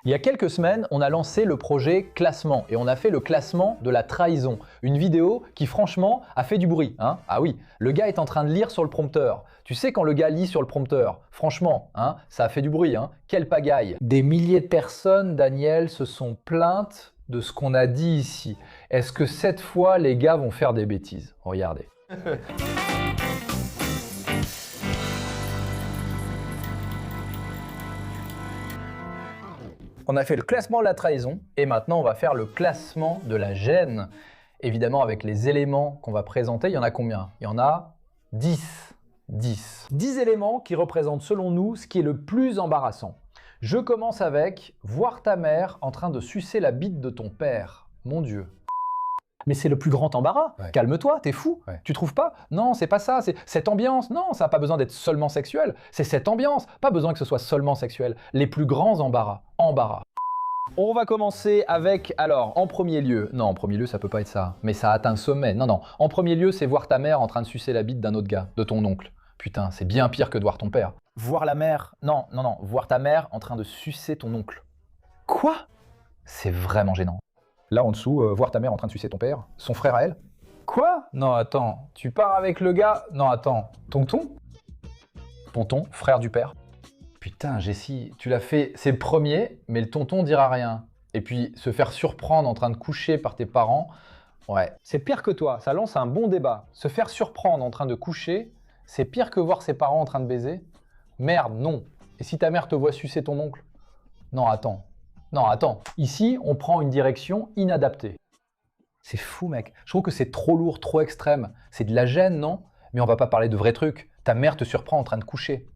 Il y a quelques semaines, on a lancé le projet Classement et on a fait le classement de la trahison. Une vidéo qui franchement a fait du bruit. Hein, ah oui, le gars est en train de lire sur le prompteur. Tu sais quand le gars lit sur le prompteur, franchement, hein, ça a fait du bruit. Hein, quelle pagaille. Des milliers de personnes, Daniel, se sont plaintes de ce qu'on a dit ici. Est-ce que cette fois, les gars vont faire des bêtises? Regardez. On a fait le classement de la trahison et maintenant on va faire le classement de la gêne. Évidemment avec les éléments qu'on va présenter, il y en a combien? Il y en a 10. 10 éléments qui représentent selon nous ce qui est le plus embarrassant. Je commence avec voir ta mère en train de sucer la bite de ton père. Mon Dieu. Mais c'est le plus grand embarras. Ouais. Calme-toi, t'es fou. Ouais. Tu trouves pas? Non, c'est pas ça. C'est cette ambiance. Non, ça n'a pas besoin d'être seulement sexuel. C'est cette ambiance. Pas besoin que ce soit seulement sexuel. Les plus grands embarras. On va commencer avec, alors, en premier lieu, non, en premier lieu, ça peut pas être ça, mais ça atteint le sommet. Non, en premier lieu, c'est voir ta mère en train de sucer la bite d'un autre gars, de ton oncle. Putain, c'est bien pire que de voir ton père. Voir la mère, non, voir ta mère en train de sucer ton oncle. Quoi? C'est vraiment gênant. Là, en dessous, voir ta mère en train de sucer ton père, son frère à elle. Quoi? Non, attends, tu pars avec le gars? Non, attends, tonton? Tonton, frère du père. Putain, Jessie, tu l'as fait, c'est le premier, mais le tonton dira rien. Et puis, se faire surprendre en train de coucher par tes parents, ouais. C'est pire que toi, ça lance un bon débat. Se faire surprendre en train de coucher, c'est pire que voir ses parents en train de baiser? Merde, non. Et si ta mère te voit sucer ton oncle? Non, attends. Ici, on prend une direction inadaptée. C'est fou, mec. Je trouve que c'est trop lourd, trop extrême. C'est de la gêne, non? Mais on va pas parler de vrais trucs. Ta mère te surprend en train de coucher.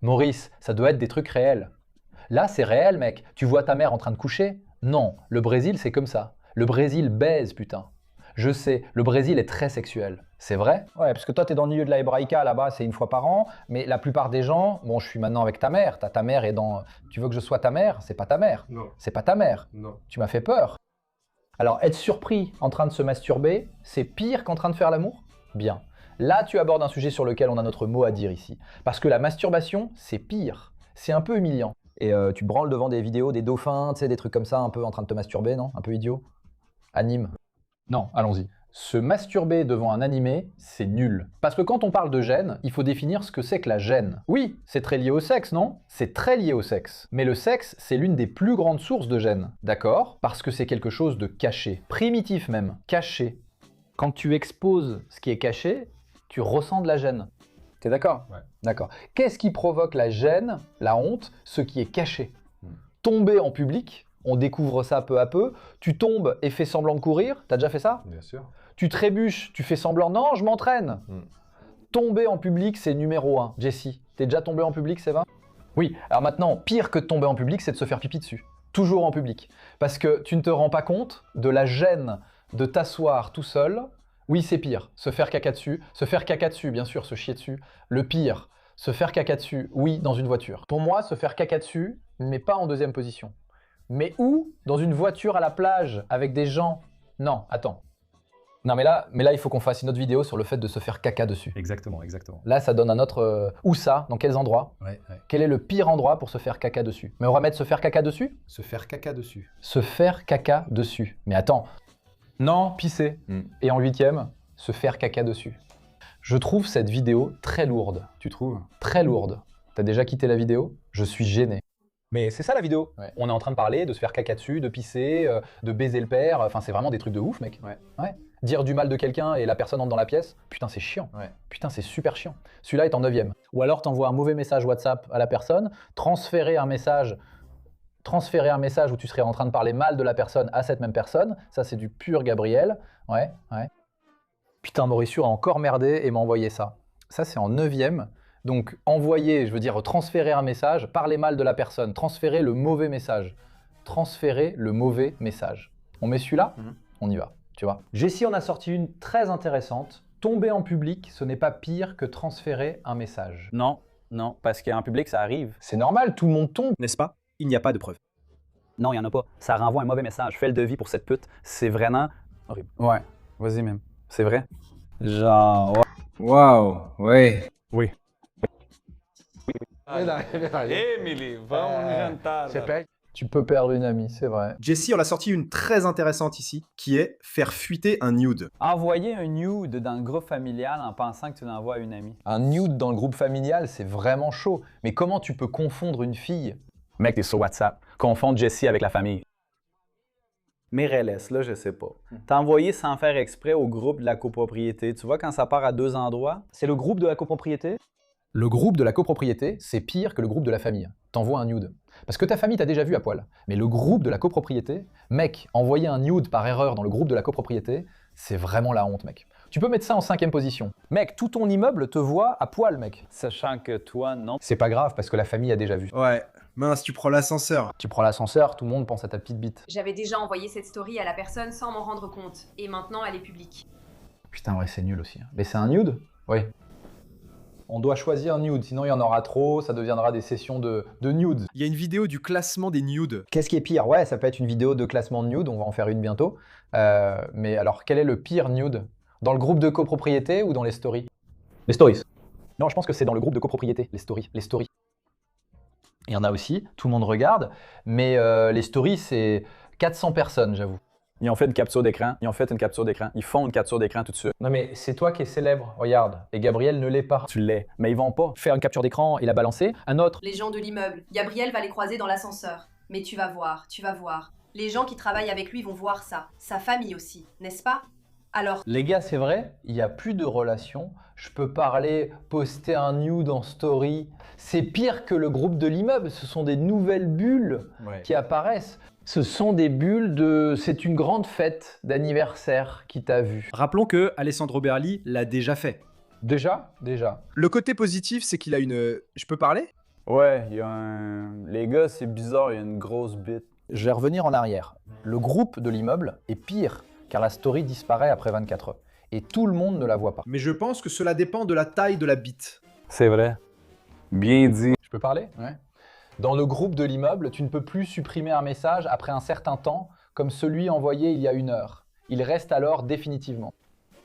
Maurice, ça doit être des trucs réels. Là, c'est réel, mec. Tu vois ta mère en train de coucher? Non, le Brésil, c'est comme ça. Le Brésil baise, putain. Je sais, le Brésil est très sexuel. C'est vrai? Ouais, parce que toi, t'es dans le milieu de la Hebraïca, là-bas, c'est une fois par an. Mais la plupart des gens, bon, je suis maintenant avec ta mère. Ta mère est dans... Tu veux que je sois ta mère? C'est pas ta mère. Non. C'est pas ta mère. Non. Tu m'as fait peur. Alors, être surpris en train de se masturber, c'est pire qu'en train de faire l'amour? Bien. Là, tu abordes un sujet sur lequel on a notre mot à dire ici. Parce que la masturbation, c'est pire. C'est un peu humiliant. Et tu branles devant des vidéos, des dauphins, tu sais, des trucs comme ça, un peu en train de te masturber, non? Un peu idiot? Anime. Non, allons-y. Se masturber devant un animé, c'est nul. Parce que quand on parle de gêne, il faut définir ce que c'est que la gêne. Oui, c'est très lié au sexe, non? C'est très lié au sexe. Mais le sexe, c'est l'une des plus grandes sources de gêne. D'accord? Parce que c'est quelque chose de caché. Primitif même. Caché. Quand tu exposes ce qui est caché, tu ressens de la gêne. T'es d'accord? Ouais. D'accord. Qu'est-ce qui provoque la gêne, la honte? Ce qui est caché. Tomber en public, on découvre ça peu à peu. Tu tombes et fais semblant de courir. T'as déjà fait ça? Bien sûr. Tu trébuches, tu fais semblant. Non, je m'entraîne. Tomber en public, c'est numéro 1. Jessie, t'es déjà tombé en public, c'est vrai? Oui. Alors maintenant, pire que de tomber en public, c'est de se faire pipi dessus. Toujours en public. Parce que tu ne te rends pas compte de la gêne de t'asseoir tout seul. Oui, c'est pire. Se faire caca dessus. Se faire caca dessus, bien sûr, se chier dessus. Le pire, se faire caca dessus, oui, dans une voiture. Pour moi, se faire caca dessus, mais pas en deuxième position. Mais où? Dans une voiture à la plage, avec des gens? Non, attends. Non, mais là, il faut qu'on fasse une autre vidéo sur le fait de se faire caca dessus. Exactement. Là, ça donne un autre... Où ça? Dans quels endroits? Ouais. Quel est le pire endroit pour se faire caca dessus? Mais on va mettre se faire caca dessus? Se faire caca dessus. Se faire caca dessus. Mais attends. Non, pisser. Et en 8e, se faire caca dessus. Je trouve cette vidéo très lourde. Tu trouves? Très lourde. T'as déjà quitté la vidéo? Je suis gêné. Mais c'est ça la vidéo. Ouais. On est en train de parler de se faire caca dessus, de pisser, de baiser le père. Enfin, c'est vraiment des trucs de ouf, mec. Ouais. Dire du mal de quelqu'un et la personne entre dans la pièce, putain, c'est chiant. Ouais. Putain, c'est super chiant. Celui-là est en 9e. Ou alors t'envoies un mauvais message WhatsApp à la personne, transférer un message où tu serais en train de parler mal de la personne à cette même personne, ça c'est du pur Gabriel. Ouais. Putain, Mauricio a encore merdé et m'a envoyé ça. Ça c'est en 9e. Donc envoyer, je veux dire transférer un message, parler mal de la personne, transférer le mauvais message. On met celui-là, on y va, tu vois. Jessie en a sorti une très intéressante. Tomber en public, ce n'est pas pire que transférer un message. Non, parce qu'en public, ça arrive. C'est normal, tout le monde tombe. N'est-ce pas? Il n'y a pas de preuve. Non, il n'y en a pas. Ça renvoie un mauvais message. Fais le devis pour cette pute. C'est vraiment horrible. Ouais, vas-y même. C'est vrai? Genre, ouais. Waouh, ouais. Oui. Verdade. Emily, vamos no jantar. Você pede? Tu peux perdre une amie, c'est vrai. Jessie, on a sorti une très intéressante ici, qui est faire fuiter un nude. Envoyer un nude dans le groupe familial en pensant que tu l'envoies à une amie. Un nude dans le groupe familial, c'est vraiment chaud. Mais comment tu peux confondre une fille? Mec, t'es sur WhatsApp. Confondre Jessie avec la famille. Mireles, là, je sais pas. T'as envoyé sans faire exprès au groupe de la copropriété. Tu vois, quand ça part à deux endroits, c'est le groupe de la copropriété. Le groupe de la copropriété, c'est pire que le groupe de la famille. T'envoies un nude. Parce que ta famille t'a déjà vu à poil. Mais le groupe de la copropriété, mec, envoyer un nude par erreur dans le groupe de la copropriété, c'est vraiment la honte, mec. Tu peux mettre ça en 5e position. Mec, tout ton immeuble te voit à poil, mec. Sachant que toi, non. C'est pas grave parce que la famille a déjà vu. Ouais, mince, tu prends l'ascenseur. Tu prends l'ascenseur, tout le monde pense à ta petite bite. J'avais déjà envoyé cette story à la personne sans m'en rendre compte. Et maintenant, elle est publique. Putain, ouais, c'est nul aussi. Mais c'est un nude? Oui. On doit choisir un nude, sinon il y en aura trop, ça deviendra des sessions de nudes. Il y a une vidéo du classement des nudes. Qu'est-ce qui est pire? Ouais, ça peut être une vidéo de classement de nudes, on va en faire une bientôt. Mais alors, quel est le pire nude? Dans le groupe de copropriété ou dans les stories? Les stories. Non, je pense que c'est dans le groupe de copropriété, les stories. Les stories. Il y en a aussi, tout le monde regarde, mais les stories, c'est 400 personnes, j'avoue. Ils ont fait une capture d'écran. Ils font une capture d'écran tout de suite. Non mais c'est toi qui es célèbre, regarde. Et Gabriel ne l'est pas. Tu l'es. Mais ils vont pas. Faire une capture d'écran et la balancer. Un autre. Les gens de l'immeuble. Gabriel va les croiser dans l'ascenseur. Mais tu vas voir, tu vas voir. Les gens qui travaillent avec lui vont voir ça. Sa famille aussi, n'est-ce pas? Alors, Les gars, c'est vrai, il n'y a plus de relation. Je peux parler, poster un nude en story. C'est pire que le groupe de l'immeuble. Ce sont des nouvelles bulles qui apparaissent. Ce sont des bulles de... C'est une grande fête d'anniversaire qui t'a vu. Rappelons que Alessandro Berli l'a déjà fait. Déjà. Le côté positif, c'est qu'il a une... Je peux parler? Ouais, il y a un... Les gars, c'est bizarre, il y a une grosse bite. Je vais revenir en arrière. Le groupe de l'immeuble est pire, car la story disparaît après 24 heures. Et tout le monde ne la voit pas. Mais je pense que cela dépend de la taille de la bite. C'est vrai. Bien dit. Je peux parler? Ouais. Dans le groupe de l'immeuble, tu ne peux plus supprimer un message après un certain temps, comme celui envoyé il y a 1 heure. Il reste alors définitivement.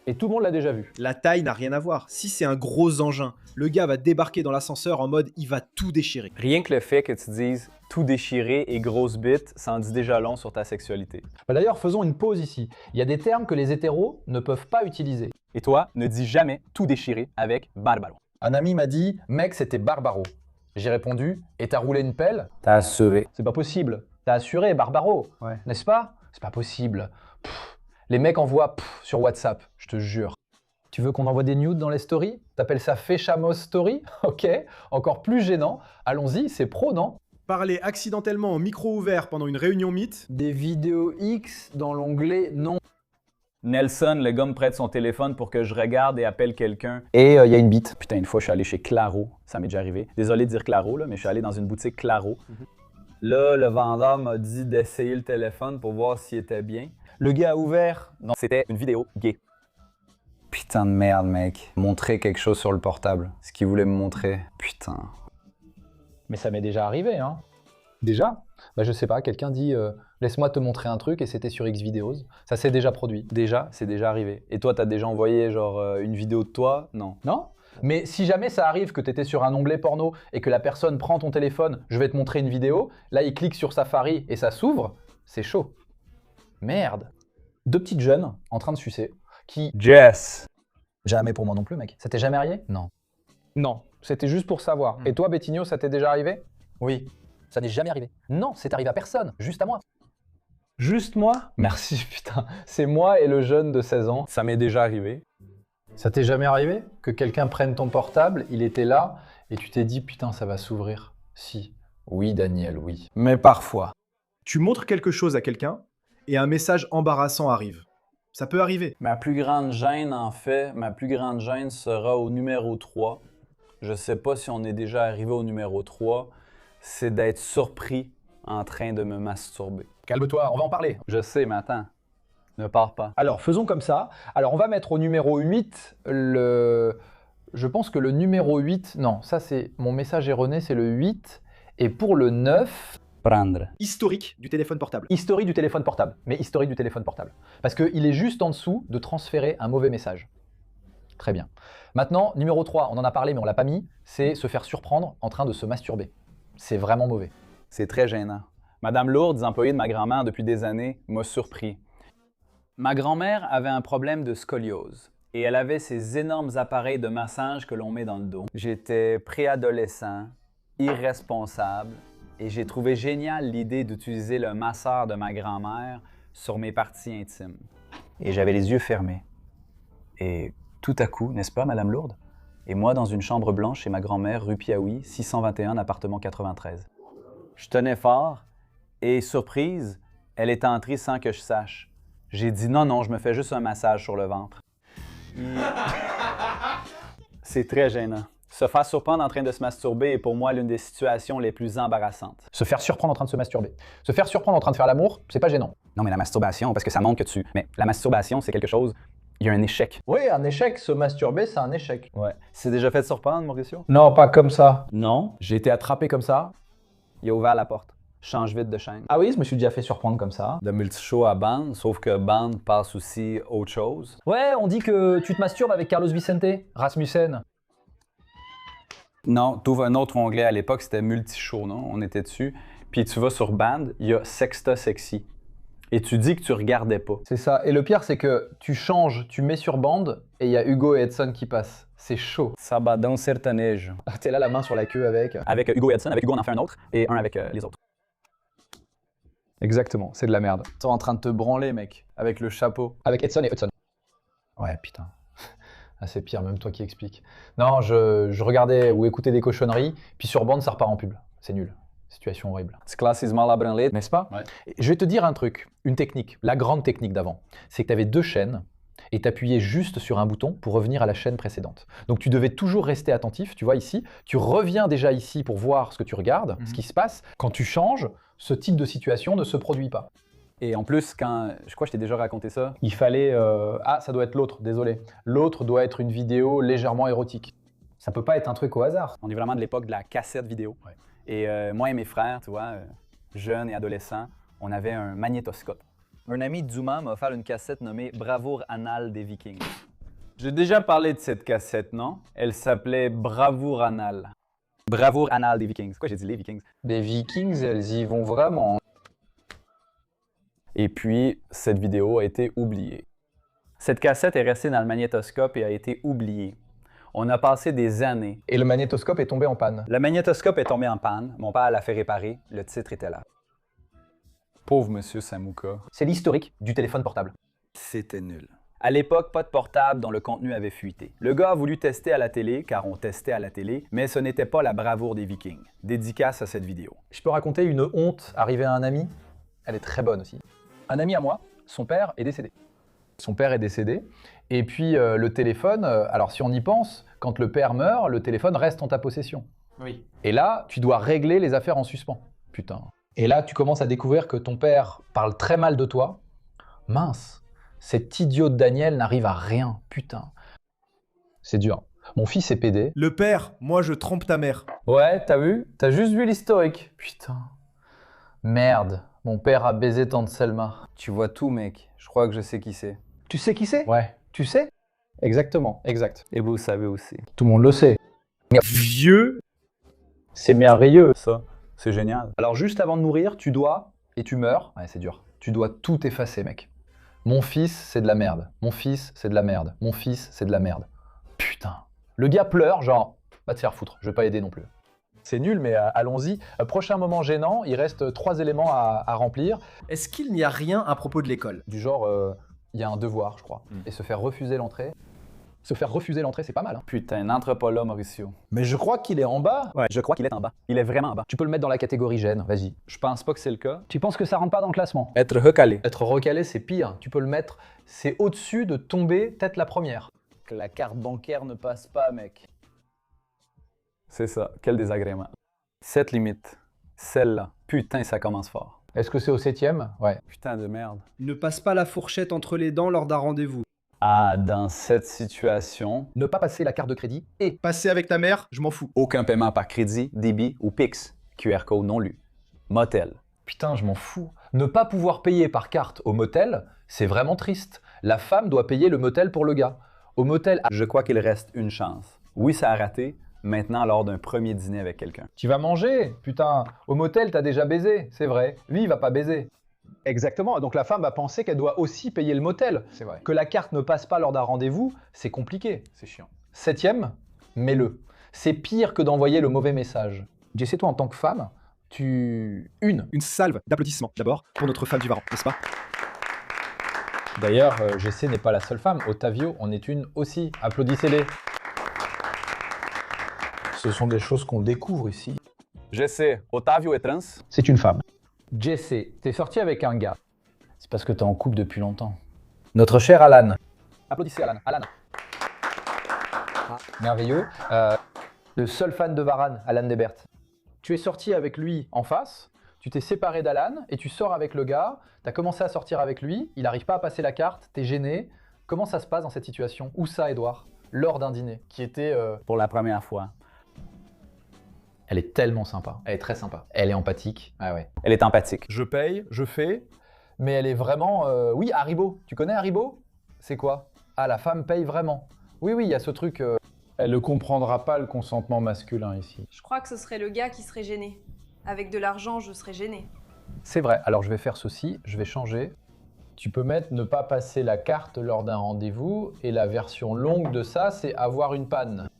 Et tout le monde l'a déjà vu. La taille n'a rien à voir. Si c'est un gros engin, le gars va débarquer dans l'ascenseur en mode il va tout déchirer. Rien que le fait que tu dises tout déchiré et grosse bite, ça en dit déjà long sur ta sexualité. D'ailleurs, faisons une pause ici. Il y a des termes que les hétéros ne peuvent pas utiliser. Et toi, ne dis jamais tout déchiré avec barbaro. Un ami m'a dit « Mec, c'était barbaro ». J'ai répondu « Et t'as roulé une pelle ?» T'as assuré. C'est pas possible. T'as assuré, barbaro. Ouais. N'est-ce pas? C'est pas possible. Les mecs envoient sur WhatsApp, je te jure. Tu veux qu'on envoie des nudes dans les stories? T'appelles ça Féchamos Story? Ok, encore plus gênant. Allons-y, c'est pro, non? Parler accidentellement en micro ouvert pendant une réunion Meet. Des vidéos X dans l'onglet non. Nelson, le gars me prête son téléphone pour que je regarde et appelle quelqu'un. Et il y a une bite. Putain, une fois, je suis allé chez Claro. Ça m'est déjà arrivé. Désolé de dire Claro, là, mais je suis allé dans une boutique Claro. Là, le vendeur m'a dit d'essayer le téléphone pour voir s'il était bien. Le gars a ouvert. Non, c'était une vidéo gay. Putain de merde, mec. Montrer quelque chose sur le portable. Ce qu'il voulait me montrer. Putain. Mais ça m'est déjà arrivé, hein. Déjà? Bah je sais pas, quelqu'un dit laisse-moi te montrer un truc et c'était sur X vidéos. Ça s'est déjà produit. Déjà, c'est déjà arrivé. Et toi, t'as déjà envoyé genre une vidéo de toi? Non. Non? Mais si jamais ça arrive que tu étais sur un onglet porno et que la personne prend ton téléphone, je vais te montrer une vidéo, là il clique sur Safari et ça s'ouvre, c'est chaud. Merde. 2 petites jeunes en train de sucer qui... Jess! Jamais pour moi non plus, mec. Ça t'est jamais arrivé? Non. Non, c'était juste pour savoir. Et toi, Bettigno, ça t'est déjà arrivé? Oui. Ça n'est jamais arrivé. Non, c'est arrivé à personne, juste à moi. Juste moi? Merci, putain. C'est moi et le jeune de 16 ans. Ça m'est déjà arrivé. Ça t'est jamais arrivé? Que quelqu'un prenne ton portable, il était là, et tu t'es dit, putain, ça va s'ouvrir. Si. Oui, Daniel, oui. Mais parfois. Tu montres quelque chose à quelqu'un et un message embarrassant arrive. Ça peut arriver. Ma plus grande gêne, en fait, sera au numéro 3. Je sais pas si on est déjà arrivé au numéro 3. C'est d'être surpris en train de me masturber. Calme-toi, on va en parler. Je sais, mais attends. Ne pars pas. Alors, faisons comme ça. Alors, on va mettre au numéro 8 le... Je pense que le numéro 8... Non, ça c'est... Mon message erroné, c'est le 8. Et pour le 9... Prendre. Historique du téléphone portable. Historique du téléphone portable. Mais historique du téléphone portable. Parce qu'il est juste en dessous de transférer un mauvais message. Très bien. Maintenant, numéro 3, on en a parlé mais on l'a pas mis, c'est se faire surprendre en train de se masturber. C'est vraiment mauvais. C'est très gênant. Madame Lourdes, employée de ma grand-mère depuis des années, m'a surpris. Ma grand-mère avait un problème de scoliose et elle avait ces énormes appareils de massage que l'on met dans le dos. J'étais préadolescent, irresponsable et j'ai trouvé génial l'idée d'utiliser le masseur de ma grand-mère sur mes parties intimes. Et j'avais les yeux fermés. Et tout à coup, n'est-ce pas, Madame Lourdes? Et moi, dans une chambre blanche chez ma grand-mère, rue Piaoui, 621, appartement 93. Je tenais fort et, surprise, elle est entrée sans que je sache. J'ai dit non, non, je me fais juste un massage sur le ventre. C'est très gênant. Se faire surprendre en train de se masturber est pour moi l'une des situations les plus embarrassantes. Se faire surprendre en train de se masturber. Se faire surprendre en train de faire l'amour, c'est pas gênant. Non, mais la masturbation, parce que ça montre que tu... Mais la masturbation, c'est quelque chose... Il y a un échec. Oui, un échec, se masturber, c'est un échec. Ouais. C'est déjà fait surprendre, Mauricio? Non, pas comme ça. Non. J'ai été attrapé comme ça. Il a ouvert la porte. Change vite de chaîne. Ah oui, je me suis déjà fait surprendre comme ça. De multishow à bande, sauf que bande passe aussi autre chose. Ouais, on dit que tu te masturbes avec Carlos Vicente, Rasmussen. Non, tu ouvres un autre onglet. À l'époque, c'était multishow, non? On était dessus. Puis tu vas sur band, il y a Sexta Sexy. Et tu dis que tu regardais pas. C'est ça. Et le pire, c'est que tu changes, tu mets sur bande et il y a Hugo et Edson qui passent. C'est chaud. Sabadão sertanejo. Ah, t'es là la main sur la queue avec. Avec Hugo et Edson, avec Hugo on en fait un autre et un avec les autres. Exactement, c'est de la merde. T'es en train de te branler, mec, avec le chapeau. Avec Edson et Hudson. Ouais, putain. Ah, c'est pire, même toi qui expliques. Non, je regardais ou écoutais des cochonneries, puis sur bande, ça repart en pub. C'est nul. Situation horrible. C'est classisement la branlée. N'est-ce pas? Ouais. Je vais te dire un truc, une technique, la grande technique d'avant. C'est que tu avais deux chaînes et tu appuyais juste sur un bouton pour revenir à la chaîne précédente. Donc tu devais toujours rester attentif, tu vois ici, tu reviens déjà ici pour voir ce que tu regardes, ce qui se passe. Quand tu changes, ce type de situation ne se produit pas. Et en plus, quand... Je crois que je t'ai déjà raconté ça. Il fallait... Ah, ça doit être l'autre, désolé. L'autre doit être une vidéo légèrement érotique. Ça peut pas être un truc au hasard. On est vraiment de l'époque de la cassette vidéo. Ouais. Et moi et mes frères, tu vois, jeunes et adolescents, on avait un magnétoscope. Un ami d'Zuma m'a offert une cassette nommée Bravoure anale des Vikings. J'ai déjà parlé de cette cassette, non? Elle s'appelait Bravoure anale. Bravoure anale des Vikings. Quoi, j'ai dit les Vikings? Les Vikings, elles y vont vraiment. Et puis, cette vidéo a été oubliée. Cette cassette est restée dans le magnétoscope et a été oubliée. On a passé des années. Et le magnétoscope est tombé en panne. Le magnétoscope est tombé en panne. Mon père l'a fait réparer. Le titre était là. Pauvre monsieur Samouka. C'est l'historique du téléphone portable. C'était nul. À l'époque, pas de portable dont le contenu avait fuité. Le gars a voulu tester à la télé, car on testait à la télé, mais ce n'était pas la bravoure des Vikings. Dédicace à cette vidéo. Je peux raconter une honte arrivée à un ami? Elle est très bonne aussi. Un ami à moi, son père est décédé. Son père est décédé. Et puis le téléphone, alors si on y pense, quand le père meurt, le téléphone reste en ta possession. Oui. Et là, tu dois régler les affaires en suspens. Putain. Et là, tu commences à découvrir que ton père parle très mal de toi. Mince, cet idiot de Daniel n'arrive à rien. Putain. C'est dur. Mon fils est pédé. Le père, moi je trompe ta mère. Ouais, t'as vu? T'as juste vu l'historique. Putain. Merde. Mon père a baisé tante Selma. Tu vois tout, mec. Je crois que je sais qui c'est. Tu sais qui c'est? Ouais. Tu sais? Exactement, exact. Et vous savez aussi. Tout le monde le sait. Vieux. C'est merveilleux. Ça, c'est génial. Alors juste avant de mourir, tu dois, et tu meurs, ouais c'est dur, tu dois tout effacer mec. Mon fils, c'est de la merde. Mon fils, c'est de la merde. Mon fils, c'est de la merde. Putain. Le gars pleure, genre, va te faire foutre, je vais pas aider non plus. C'est nul, mais allons-y. Prochain moment gênant, il reste 3 éléments à remplir. Est-ce qu'il n'y a rien à propos de l'école? Du genre, il y a un devoir, je crois. Et se faire refuser l'entrée. Se faire refuser l'entrée, c'est pas mal. Hein. Putain, n'entre pas là, Mauricio. Mais je crois qu'il est en bas. Ouais, je crois qu'il est en bas. Il est vraiment en bas. Tu peux le mettre dans la catégorie gêne, vas-y. Je pense pas que c'est le cas. Tu penses que ça rentre pas dans le classement? Être recalé. Être recalé, c'est pire. Tu peux le mettre, c'est au-dessus de tomber tête la première. Que la carte bancaire ne passe pas, mec. C'est ça, quel désagrément. Cette limite, celle-là, putain, ça commence fort. Est-ce que c'est au 7e? Ouais. Putain de merde. Ne passe pas la fourchette entre les dents lors d'un rendez-vous. Ah, dans cette situation, Ne pas passer la carte de crédit et Passer avec ta mère, je m'en fous. aucun paiement par crédit, débit ou Pix. QR code non lu. Motel. putain, je m'en fous. Ne pas pouvoir payer par carte au motel, c'est vraiment triste. La femme doit payer le motel pour le gars. Au motel, Je crois qu'il reste une chance. Oui, ça a raté. maintenant lors d'un premier dîner avec quelqu'un. Tu vas manger, putain. Au motel, t'as déjà baisé, c'est vrai. Lui, il va pas baiser. Exactement, donc la femme va penser qu'elle doit aussi payer le motel. C'est vrai. Que la carte ne passe pas lors d'un rendez-vous, c'est compliqué. C'est chiant. 7e, mets-le. C'est pire que d'envoyer le mauvais message. Jesse, toi, en tant que femme, Une salve d'applaudissements d'abord pour notre femme du Varan, n'est-ce pas? D'ailleurs, Jessé n'est pas la seule femme. Ottavio en est une aussi. Applaudissez-les. Ce sont des choses qu'on découvre ici. Je sais, Ottavio est trans. C'est une femme. Jessé, t'es sorti avec un gars. C'est parce que t'es en couple depuis longtemps. Notre cher Alan. Applaudissez Alan. Alan. Merveilleux. Le seul fan de Varane, Alan Debert. Tu es sorti avec lui en face, tu t'es séparé d'Alan et tu sors avec le gars, t'as commencé à sortir avec lui, il n'arrive pas à passer la carte, t'es gêné. Comment ça se passe dans cette situation? Où ça, Edouard? Lors d'un dîner, qui était... Pour la première fois. Elle est tellement sympa, elle est très sympa. Elle est empathique. Ah ouais. Elle est empathique. Je paye, je fais, mais elle est vraiment... Oui, Haribo. Tu connais Haribo? C'est quoi? Ah, la femme paye vraiment. Oui, il y a ce truc... Elle ne comprendra pas le consentement masculin ici. Je crois que ce serait le gars qui serait gêné. Avec de l'argent, je serais gênée. C'est vrai. Alors je vais faire ceci, je vais changer. Tu peux mettre ne pas passer la carte lors d'un rendez-vous et la version longue de ça, c'est avoir une panne.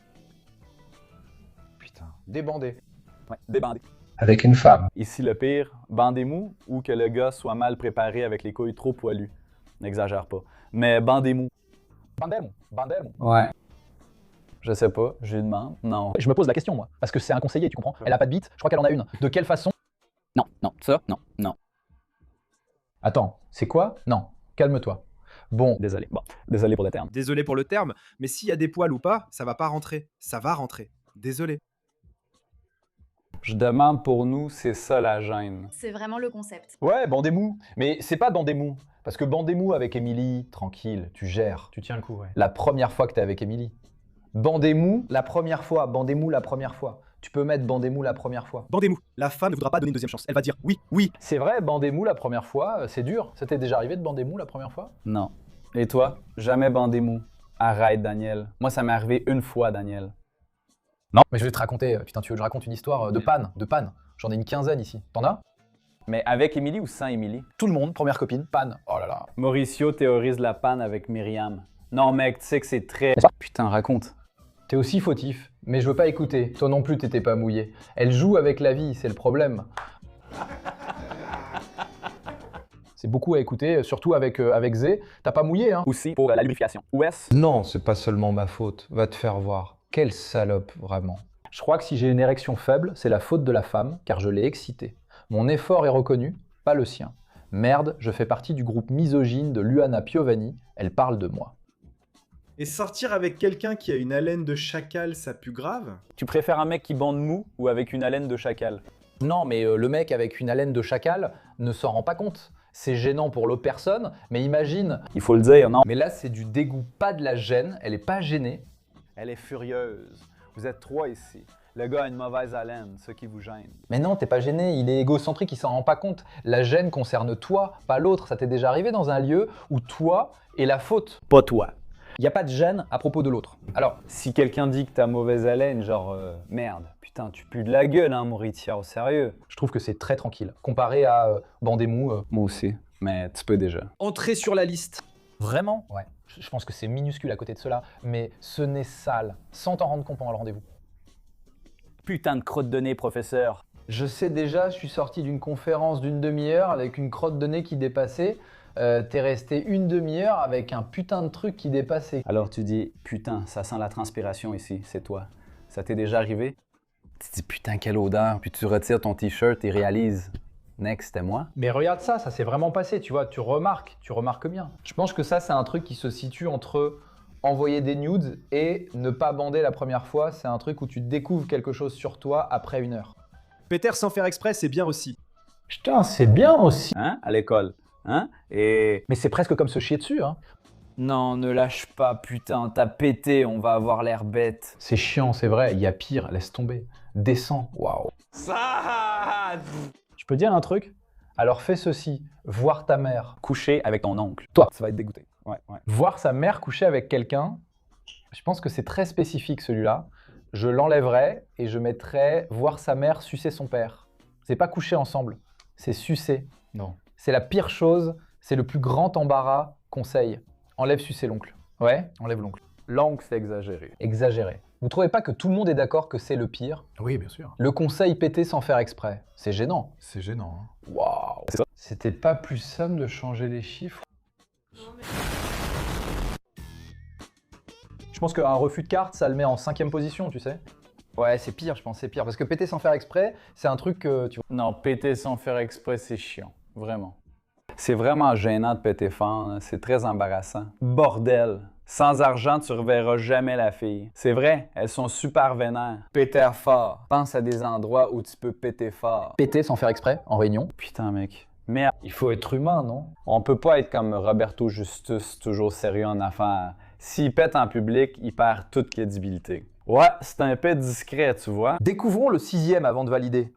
Putain, débandé. Ouais, débandé. Avec une femme. Ici, le pire, bandez mou ou que le gars soit mal préparé avec les couilles trop poilues. N'exagère pas. Mais bandez mou. Bandem. Ouais. Je sais pas, je lui demande. Non. Je me pose la question, moi, parce que c'est un conseiller, tu comprends? Elle a pas de bite, je crois qu'elle en a une. De quelle façon? Non, ça, non. Attends, c'est quoi? Non, calme-toi. Bon, Désolé. Bon, désolé pour le terme. Désolé pour le terme, mais s'il y a des poils ou pas, ça va pas rentrer. Ça va rentrer. Désolé. Je demande pour nous, c'est ça la gêne. C'est vraiment le concept. ouais, bandez mou. Mais c'est pas bandez mou. Parce que bandez mou avec Émilie, tranquille, tu gères. Tu tiens le coup, ouais. La première fois que t'es avec Émilie. Bandez mou la première fois, bandez mou la première fois. Tu peux mettre bandez mou la première fois. Bandez-mou. La femme ne voudra pas donner une deuxième chance. Elle va dire oui. C'est vrai, bandez mou la première fois, c'est dur. Ça t'est déjà arrivé de bander mou la première fois? Non. Et toi? Jamais bandé mou. Arrête, Daniel. Moi, ça m'est arrivé une fois, Daniel. Non, mais je vais te raconter, putain, tu veux que je raconte une histoire de panne, J'en ai une quinzaine ici. T'en as? Mais avec Émilie ou sans Émilie? Tout le monde, première copine, panne. Oh là là. Mauricio théorise la panne avec Myriam. Non, mec, tu sais que c'est très... Putain, raconte. T'es aussi fautif, mais je veux pas écouter. Toi non plus, t'étais pas mouillé. Elle joue avec la vie, c'est le problème. C'est beaucoup à écouter, surtout avec Zé. T'as pas mouillé, hein? Aussi pour la lubrification. Où est-ce? Non, c'est pas seulement ma faute. Va te faire voir. Quelle salope, vraiment. Je crois que si j'ai une érection faible, c'est la faute de la femme, car je l'ai excitée. Mon effort est reconnu, pas le sien. Merde, je fais partie du groupe misogyne de Luana Piovani, elle parle de moi. Et sortir avec quelqu'un qui a une haleine de chacal, ça pue grave? Tu préfères un mec qui bande mou ou avec une haleine de chacal? Non, mais le mec avec une haleine de chacal ne s'en rend pas compte. C'est gênant pour l'autre personne, mais imagine... Il faut le dire, non? Mais là, c'est du dégoût, pas de la gêne, elle est pas gênée. Elle est furieuse. Vous êtes trois ici. Le gars a une mauvaise haleine, ce qui vous gêne. Mais non, t'es pas gêné, il est égocentrique, il s'en rend pas compte. La gêne concerne toi, pas l'autre. Ça t'est déjà arrivé dans un lieu où toi est la faute. Pas toi. Il n'y a pas de gêne à propos de l'autre. Alors, Si quelqu'un dit que t'as mauvaise haleine, genre merde, putain, tu pues de la gueule, hein, Mauritia, au sérieux. je trouve que c'est très tranquille. Comparé à Bandemou. Moi aussi, mais tu peux déjà. Entrez sur la liste. Vraiment? Ouais. Je pense que c'est minuscule à côté de cela, mais ce n'est sale, sans t'en rendre compte pendant le rendez-vous. Putain de crotte de nez, professeur. Je sais déjà, je suis sorti d'une conférence d'une demi-heure avec une crotte de nez qui dépassait. T'es resté une demi-heure avec un putain de truc qui dépassait. Alors tu dis, putain, ça sent la transpiration ici, c'est toi. Ça t'est déjà arrivé? Tu dis, putain, quelle odeur, puis tu retires ton t-shirt et réalises, next, c'était moi. Mais regarde ça s'est vraiment passé, tu vois, tu remarques bien. Je pense que ça, c'est un truc qui se situe entre envoyer des nudes et ne pas bander la première fois. C'est un truc où tu découvres quelque chose sur toi après une heure. Peter sans faire exprès, c'est bien aussi. Putain, c'est bien aussi. Hein, à l'école. Hein? Et... Mais c'est presque comme se chier dessus, hein. Non, ne lâche pas, putain, t'as pété, on va avoir l'air bête. C'est chiant, c'est vrai, il y a pire, laisse tomber. Descends, waouh. Je peux dire un truc? Alors fais ceci, voir ta mère. Coucher avec ton oncle. Toi. Tu vas être dégoûté. Ouais. Voir sa mère coucher avec quelqu'un, je pense que c'est très spécifique celui-là, je l'enlèverais et je mettrais voir sa mère sucer son père. C'est pas coucher ensemble, c'est sucer. Non. C'est la pire chose, c'est le plus grand embarras. Conseil, enlève sucer l'oncle. Ouais, enlève l'oncle. L'oncle, c'est exagéré. Exagéré. Vous trouvez pas que tout le monde est d'accord que c'est le pire? Oui, bien sûr. Le conseil péter sans faire exprès, c'est gênant. C'est gênant. Hein. Waouh. C'était pas plus simple de changer les chiffres? Je pense qu'un refus de carte, ça le met en 5e position, tu sais. Ouais, c'est pire, je pense, c'est pire. Parce que péter sans faire exprès, c'est un truc que tu vois. Non, péter sans faire exprès, c'est chiant. Vraiment. C'est vraiment gênant de péter fort, hein. C'est très embarrassant. Bordel! Sans argent, tu reverras jamais la fille. C'est vrai, elles sont super vénères. Péter fort. Pense à des endroits où tu peux péter fort. Péter sans faire exprès, en réunion. Putain, mec. Merde. Il faut être humain, non? On peut pas être comme Roberto Justus, toujours sérieux en affaires. S'il pète en public, il perd toute crédibilité. Ouais, c'est un peu discret, tu vois. Découvrons le 6e avant de valider.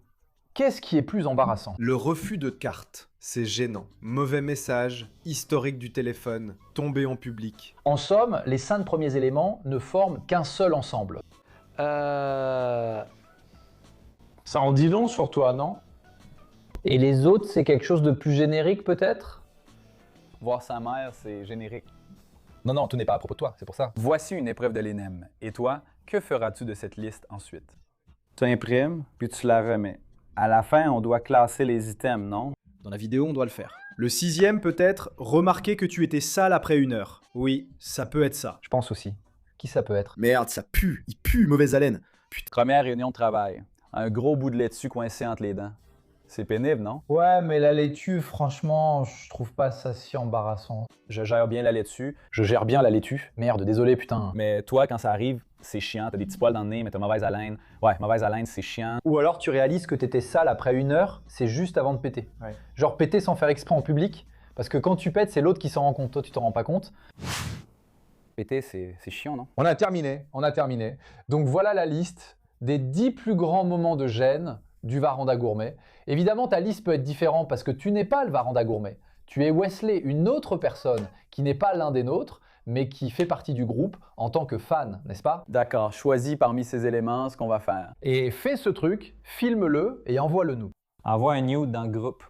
Qu'est-ce qui est plus embarrassant? Le refus de carte, c'est gênant. Mauvais message, historique du téléphone, tombé en public. En somme, les 5 premiers éléments ne forment qu'un seul ensemble. Ça en dit long sur toi, non? Et les autres, c'est quelque chose de plus générique peut-être? Voir sa mère, c'est générique. Non, tout n'est pas à propos de toi, c'est pour ça. Voici une épreuve de l'ENEM. Et toi, que feras-tu de cette liste ensuite? Tu imprimes, puis tu la remets. À la fin, on doit classer les items, non? Dans la vidéo, on doit le faire. Le 6e peut-être, remarquer que tu étais sale après 1 heure. Oui, ça peut être ça. Je pense aussi. Qui ça peut être? Merde, ça pue, il pue, mauvaise haleine. Première réunion de travail. Un gros bout de laitue coincé entre les dents. C'est pénible, non? Ouais, mais la laitue, franchement, je trouve pas ça si embarrassant. Je gère bien la laitue. Je gère bien la laitue. Merde, désolé, putain. Mais toi, quand ça arrive, c'est chiant. T'as des petits poils dans le nez, mais t'as mauvaise haleine. Ouais, mauvaise haleine, c'est chiant. Ou alors tu réalises que t'étais sale après 1 heure, c'est juste avant de péter. Ouais. Genre péter sans faire exprès en public, parce que quand tu pètes, c'est l'autre qui s'en rend compte. Toi, tu t'en rends pas compte. Péter, c'est chiant, non? On a terminé. Donc voilà la liste des 10 plus grands moments de gêne du Varanda Gourmet. Évidemment, ta liste peut être différente parce que tu n'es pas le Varanda Gourmet. Tu es Wesley, une autre personne qui n'est pas l'un des nôtres, mais qui fait partie du groupe en tant que fan, n'est-ce pas? D'accord, choisis parmi ces éléments ce qu'on va faire. Et fais ce truc, filme-le et envoie-le nous. Envoie un nude dans le groupe.